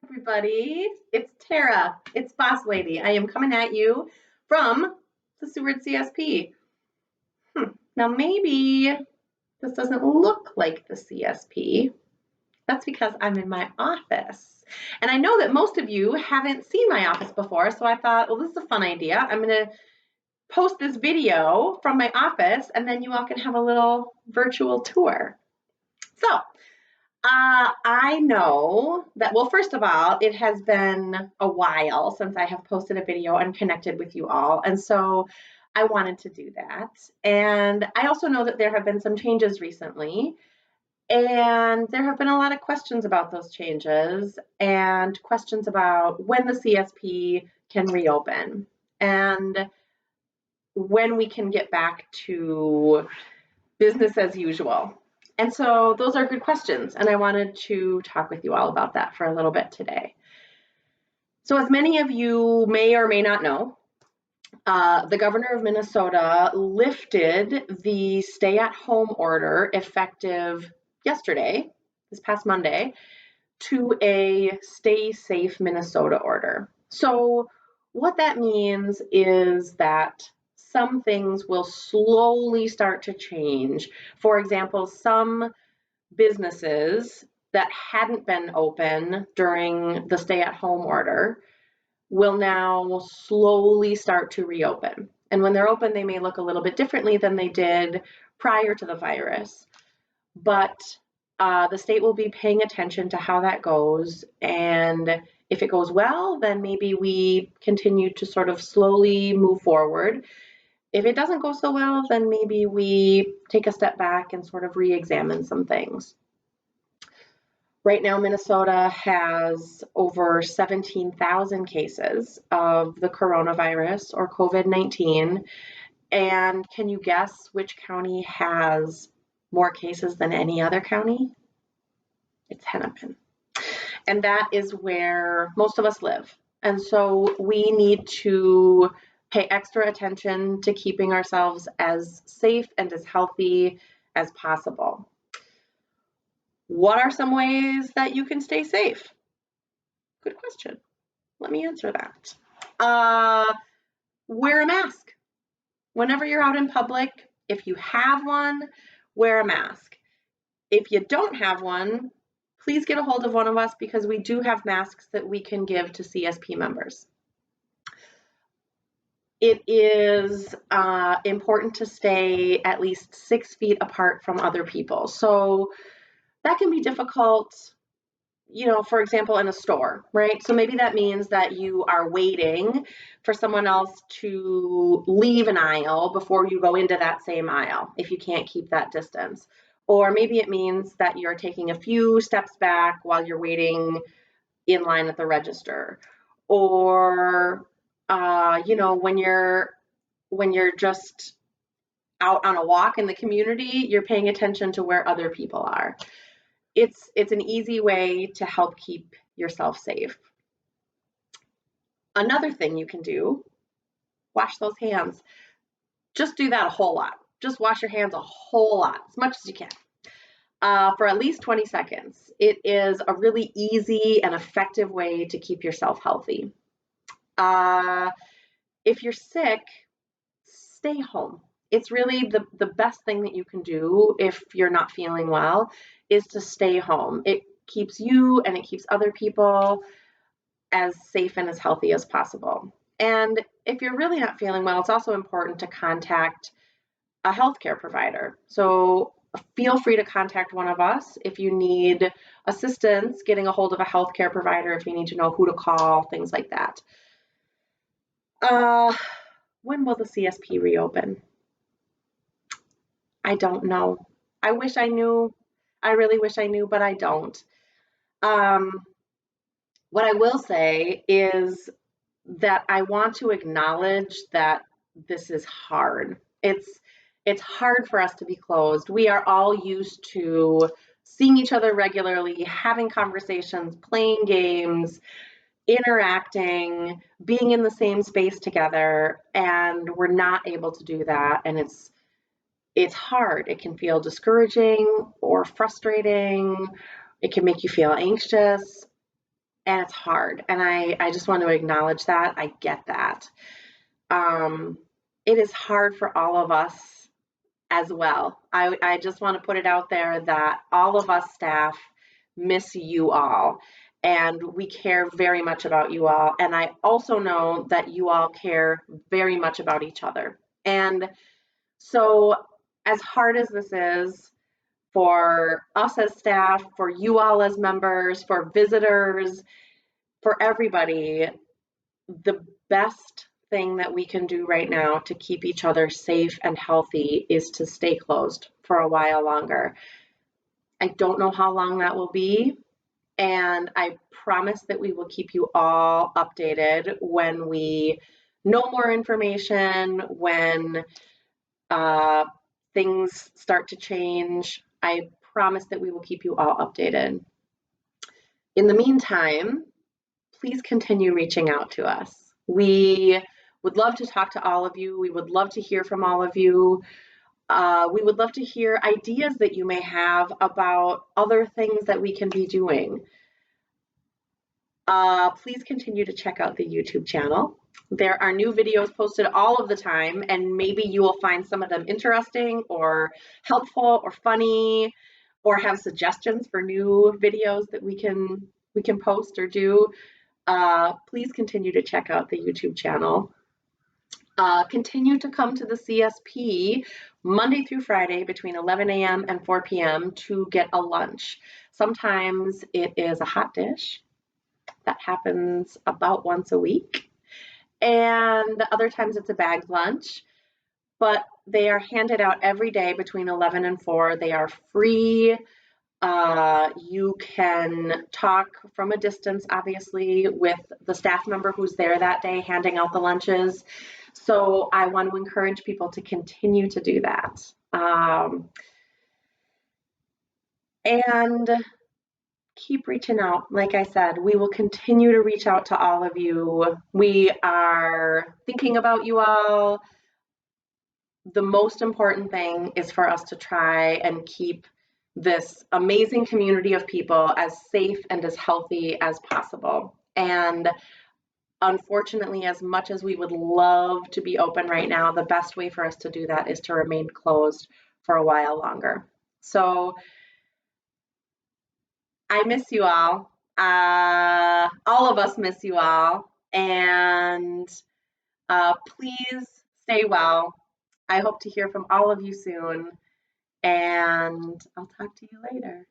Everybody. It's Tara. It's Boss Lady. I am coming at you from the Seward CSP. Now, maybe this doesn't look like the CSP. That's because I'm in my office. And I know that most of you haven't seen my office before, so I thought, well, this is a fun idea. I'm going to post this video from my office, and then you all can have a little virtual tour. So, I know that, well, first of all, it has been a while since I have posted a video and connected with you all. And so I wanted to do that. And I also know that there have been some changes recently. And there have been a lot of questions about those changes and questions about when the CSP can reopen and when we can get back to business as usual. And so those are good questions, and I wanted to talk with you all about that for a little bit today. So as many of you may or may not know, the governor of Minnesota lifted the stay-at-home order effective yesterday, this past Monday, to a Stay Safe Minnesota order. So what that means is that some things will slowly start to change. For example, some businesses that hadn't been open during the stay-at-home order will now slowly start to reopen. And when they're open, they may look a little bit differently than they did prior to the virus. But the state will be paying attention to how that goes. And if it goes well, then maybe we continue to sort of slowly move forward. If it doesn't go so well, then maybe we take a step back and sort of re-examine some things. Right now, Minnesota has over 17,000 cases of the coronavirus or COVID-19. And can you guess which county has more cases than any other county? It's Hennepin. And that is where most of us live. And so we need to pay extra attention to keeping ourselves as safe and as healthy as possible. What are some ways that you can stay safe? Good question. Let me answer that. Wear a mask. Whenever you're out in public, if you have one, wear a mask. If you don't have one, please get a hold of one of us because we do have masks that we can give to CSP members. It is important to stay at least 6 feet apart from other people. So that can be difficult, for example, in a store, right? So maybe that means that you are waiting for someone else to leave an aisle before you go into that same aisle, if you can't keep that distance. Or maybe it means that you're taking a few steps back while you're waiting in line at the register. Or, when you're just out on a walk in the community, you're paying attention to where other people are. It's an easy way to help keep yourself safe. Another thing you can do, wash those hands. Just do that a whole lot. Just wash your hands a whole lot, as much as you can, for at least 20 seconds. It is a really easy and effective way to keep yourself healthy. If you're sick, stay home. It's really the best thing that you can do if you're not feeling well is to stay home. It keeps you and it keeps other people as safe and as healthy as possible. And if you're really not feeling well, it's also important to contact a healthcare provider. So feel free to contact one of us if you need assistance getting a hold of a healthcare provider, if you need to know who to call, things like that. When will the CSP reopen? I don't know. I wish I knew. I really wish I knew, but I don't. What I will say is that I want to acknowledge that this is hard. It's hard for us to be closed. We are all used to seeing each other regularly, having conversations, playing games, interacting, being in the same space together, and we're not able to do that. And it's hard. It can feel discouraging or frustrating. It can make you feel anxious. and it's hard. And I just want to acknowledge that. I get that. It is hard for all of us as well. I just want to put it out there that all of us staff miss you all, and we care very much about you all. And I also know that you all care very much about each other. And so, as hard as this is for us as staff, for you all as members, for visitors, for everybody, the best thing that we can do right now to keep each other safe and healthy is to stay closed for a while longer. I don't know how long that will be, and I promise that we will keep you all updated when we know more information, when things start to change. I promise that we will keep you all updated. In the meantime, please continue reaching out to us. We would love to talk to all of you. We would love to hear from all of you. We would love to hear ideas that you may have about other things that we can be doing. Please continue to check out the YouTube channel. There are new videos posted all of the time, and maybe you will find some of them interesting or helpful or funny, or have suggestions for new videos that we can post or do. Please continue to check out the YouTube channel. Continue to come to the CSP Monday through Friday between 11 a.m. and 4 p.m. to get a lunch. Sometimes it is a hot dish. That happens about once a week. And other times it's a bagged lunch. But they are handed out every day between 11 and 4. They are free. You can talk from a distance, obviously, with the staff member who's there that day handing out the lunches. So I want to encourage people to continue to do that. And keep reaching out. Like I said, we will continue to reach out to all of you. We are thinking about you all. The most important thing is for us to try and keep this amazing community of people as safe and as healthy as possible. And unfortunately, as much as we would love to be open right now, the best way for us to do that is to remain closed for a while longer. So I miss you all. All of us miss you all. And please stay well. I hope to hear from all of you soon. And I'll talk to you later.